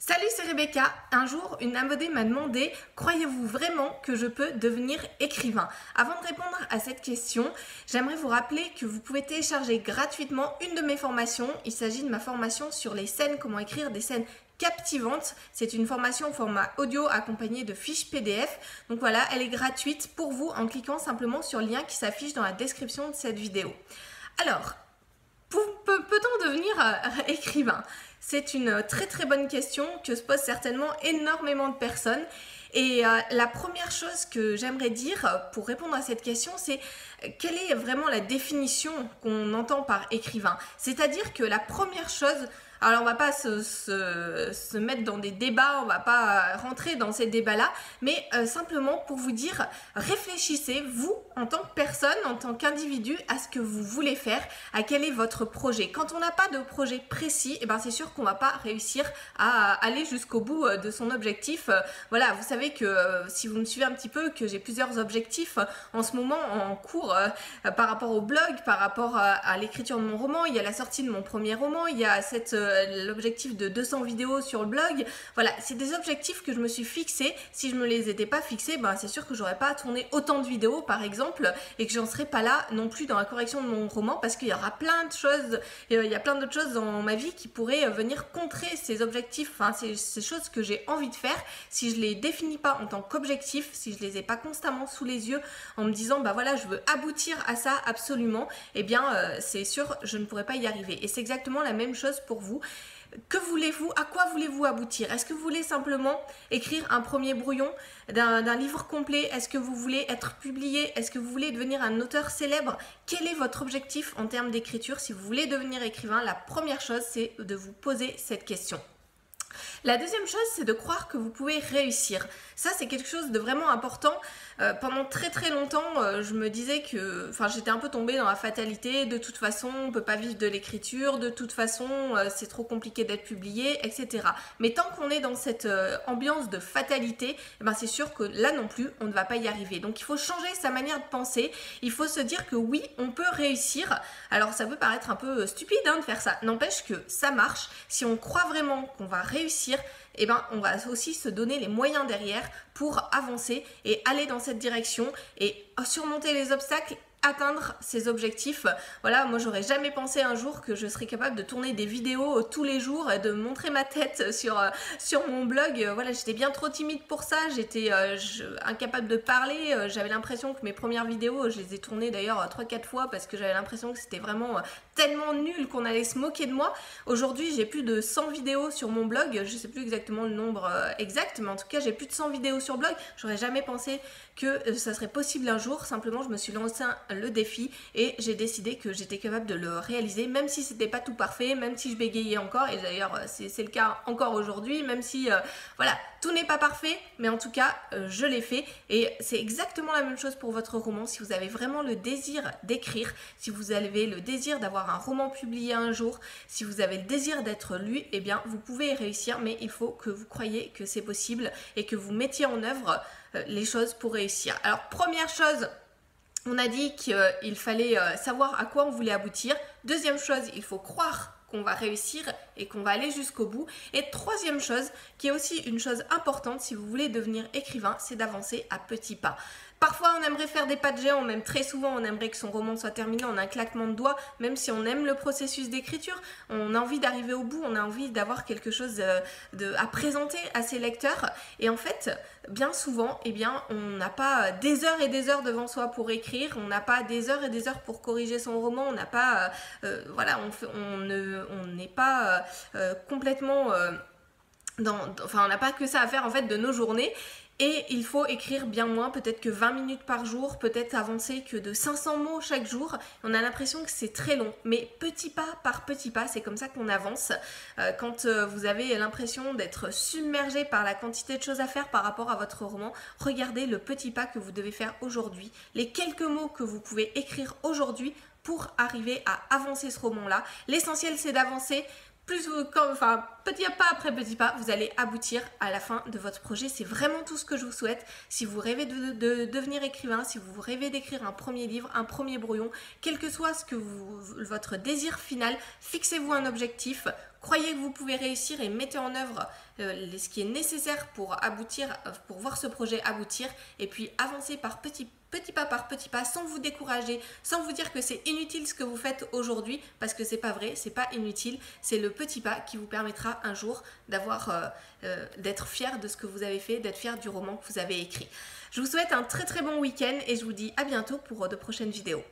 Salut, c'est Rebecca. Un jour, une abonnée m'a demandé « Croyez-vous vraiment que je peux devenir écrivain ?» Avant de répondre à cette question, j'aimerais vous rappeler que vous pouvez télécharger gratuitement une de mes formations. Il s'agit de ma formation sur les scènes, comment écrire des scènes captivantes. C'est une formation au format audio accompagnée de fiches PDF. Donc voilà, elle est gratuite pour vous en cliquant simplement sur le lien qui s'affiche dans la description de cette vidéo. Alors, peut-on devenir écrivain ? C'est une très très bonne question que se posent certainement énormément de personnes. Et la première chose que j'aimerais dire pour répondre à cette question, c'est quelle est vraiment la définition qu'on entend par écrivain? C'est-à-dire que la première chose, alors on va pas se mettre dans des débats, on va pas rentrer dans ces débats-là, mais simplement pour vous dire, réfléchissez, vous, en tant que personne, en tant qu'individu, à ce que vous voulez faire, à quel est votre projet. Quand on n'a pas de projet précis, eh ben c'est sûr qu'on va pas réussir à aller jusqu'au bout de son objectif. Voilà, vous savez que si vous me suivez un petit peu, que j'ai plusieurs objectifs en ce moment en cours par rapport au blog, par rapport à l'écriture de mon roman. Il y a la sortie de mon premier roman, il y a l'objectif de 200 vidéos sur le blog. Voilà, c'est des objectifs que je me suis fixés. Si je me les étais pas fixés, ben c'est sûr que j'aurais pas tourné autant de vidéos par exemple et que j'en serais pas là non plus dans la correction de mon roman parce qu'il y aura plein de choses, il y a plein d'autres choses dans ma vie qui pourraient venir contrer ces objectifs, enfin ces choses que j'ai envie de faire. Si je les définis pas en tant qu'objectif, si je les ai pas constamment sous les yeux en me disant bah voilà je veux aboutir à ça absolument, eh bien c'est sûr je ne pourrais pas y arriver. Et c'est exactement la même chose pour vous. Que voulez-vous? À quoi voulez-vous aboutir? Est-ce que vous voulez simplement écrire un premier brouillon d'un livre complet? Est-ce que vous voulez être publié? Est-ce que vous voulez devenir un auteur célèbre? Quel est votre objectif en termes d'écriture? Si vous voulez devenir écrivain, la première chose c'est de vous poser cette question. La deuxième chose, c'est de croire que vous pouvez réussir. Ça, c'est quelque chose de vraiment important. Pendant très très longtemps, je me disais que, j'étais un peu tombée dans la fatalité. De toute façon, on ne peut pas vivre de l'écriture. De toute façon, c'est trop compliqué d'être publié, etc. Mais tant qu'on est dans cette ambiance de fatalité, eh ben, c'est sûr que là non plus, on ne va pas y arriver. Donc, il faut changer sa manière de penser. Il faut se dire que oui, on peut réussir. Alors, ça peut paraître un peu stupide de faire ça. N'empêche que ça marche. Si on croit vraiment qu'on va réussir, eh ben, on va aussi se donner les moyens derrière pour avancer et aller dans cette direction et surmonter les obstacles, atteindre ses objectifs. Voilà, moi j'aurais jamais pensé un jour que je serais capable de tourner des vidéos tous les jours et de montrer ma tête sur mon blog. Voilà, j'étais bien trop timide pour ça, j'étais incapable de parler, j'avais l'impression que mes premières vidéos, je les ai tournées d'ailleurs 3-4 fois parce que j'avais l'impression que c'était vraiment tellement nul qu'on allait se moquer de moi. Aujourd'hui, j'ai plus de 100 vidéos sur mon blog, je sais plus exactement le nombre exact, mais en tout cas, j'ai plus de 100 vidéos sur blog. J'aurais jamais pensé que ça serait possible un jour. Simplement, je me suis lancé le défi et j'ai décidé que j'étais capable de le réaliser, même si c'était pas tout parfait, même si je bégayais encore, et d'ailleurs, c'est le cas encore aujourd'hui, même si, voilà, tout n'est pas parfait, mais en tout cas, je l'ai fait. Et c'est exactement la même chose pour votre roman. Si vous avez vraiment le désir d'écrire, si vous avez le désir d'avoir un roman publié un jour, si vous avez le désir d'être lu, eh bien vous pouvez y réussir, mais il faut que vous croyiez que c'est possible et que vous mettiez en œuvre les choses pour réussir. Alors première chose, on a dit qu'il fallait savoir à quoi on voulait aboutir. Deuxième chose, il faut croire qu'on va réussir et qu'on va aller jusqu'au bout. Et troisième chose, qui est aussi une chose importante si vous voulez devenir écrivain, c'est d'avancer à petits pas. Parfois, on aimerait faire des pas de géant, même très souvent, on aimerait que son roman soit terminé en un claquement de doigts, même si on aime le processus d'écriture, on a envie d'arriver au bout, on a envie d'avoir quelque chose à présenter à ses lecteurs. Et en fait, bien souvent, eh bien, on n'a pas des heures et des heures devant soi pour écrire, on n'a pas des heures et des heures pour corriger son roman, on n'a pas, voilà, on n'est pas complètement... on n'a pas que ça à faire en fait de nos journées. Et il faut écrire bien moins, peut-être que 20 minutes par jour, peut-être avancer que de 500 mots chaque jour. On a l'impression que c'est très long, mais petit pas par petit pas, c'est comme ça qu'on avance. Quand vous avez l'impression d'être submergé par la quantité de choses à faire par rapport à votre roman, regardez le petit pas que vous devez faire aujourd'hui, les quelques mots que vous pouvez écrire aujourd'hui pour arriver à avancer ce roman-là. L'essentiel, c'est d'avancer. Petit pas après petit pas, vous allez aboutir à la fin de votre projet. C'est vraiment tout ce que je vous souhaite. Si vous rêvez de devenir écrivain, si vous rêvez d'écrire un premier livre, un premier brouillon, quel que soit votre désir final, fixez-vous un objectif, Croyez que vous pouvez réussir et mettez en œuvre ce qui est nécessaire pour aboutir, pour voir ce projet aboutir, et puis avancez par petit pas, sans vous décourager, sans vous dire que c'est inutile ce que vous faites aujourd'hui, parce que c'est pas vrai, c'est pas inutile, c'est le petit pas qui vous permettra un jour d'être fier de ce que vous avez fait, d'être fier du roman que vous avez écrit. Je vous souhaite un très très bon week-end et je vous dis à bientôt pour de prochaines vidéos.